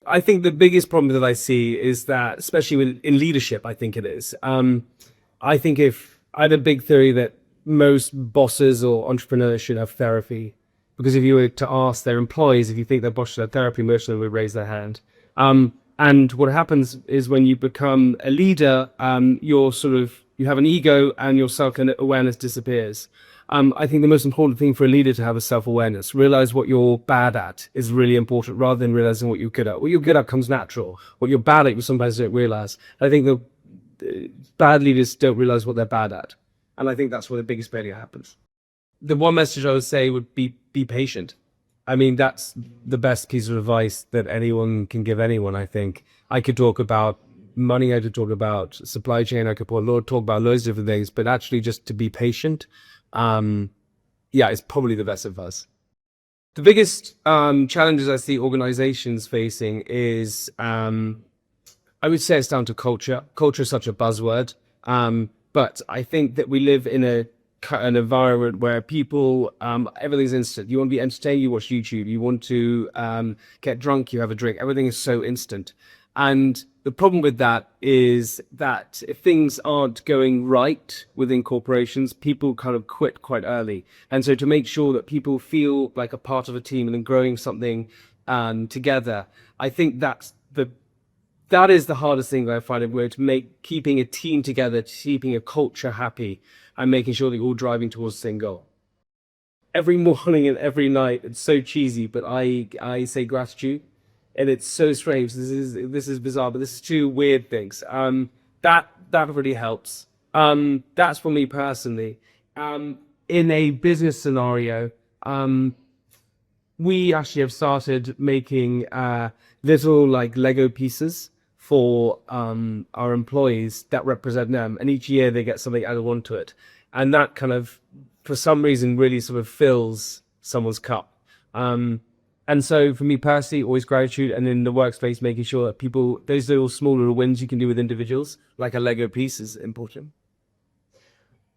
I think the biggest problem that I see is that, especially in leadership, I think it is. I think if I had a big theory that most bosses or entrepreneurs should have therapy, because if you were to ask their employees if you think their boss should have therapy, most of them would raise their hand. And what happens is when you become a leader, you have an ego and your self-awareness disappears. I think the most important thing for a leader to have is self-awareness. Realize what you're bad at is really important rather than realizing what you're good at. What you're good at comes natural. What you're bad at, you sometimes don't realize. I think the bad leaders don't realize what they're bad at. And I think that's where the biggest failure happens. The one message I would say would be patient. I mean, that's the best piece of advice that anyone can give anyone, I think. I could talk about money, I could talk about supply chain, I could talk about loads of different things, but actually just to be patient, it's probably the best advice. The biggest challenges I see organizations facing is, I would say it's down to culture. Culture is such a buzzword, but I think that we live in an environment where people, everything's instant. You want to be entertained, you watch YouTube. You want to get drunk, you have a drink. Everything is so instant. And the problem with that is that if things aren't going right within corporations, people kind of quit quite early. And so to make sure that people feel like a part of a team and then growing something together, I think that is the hardest thing that I find it, where to make keeping a team together, keeping a culture happy, and making sure that you're all driving towards the same goal. Every morning and every night, it's so cheesy, but I say gratitude. And it's so strange. This is bizarre, but this is two weird things. That really helps. That's for me personally. In a business scenario, we actually have started making little like Lego pieces for our employees that represent them, and each year they get something added onto it, and that kind of, for some reason, really sort of fills someone's cup. And so for me personally, always gratitude, and in the workspace, making sure that those little small little wins you can do with individuals, like a Lego piece, is important.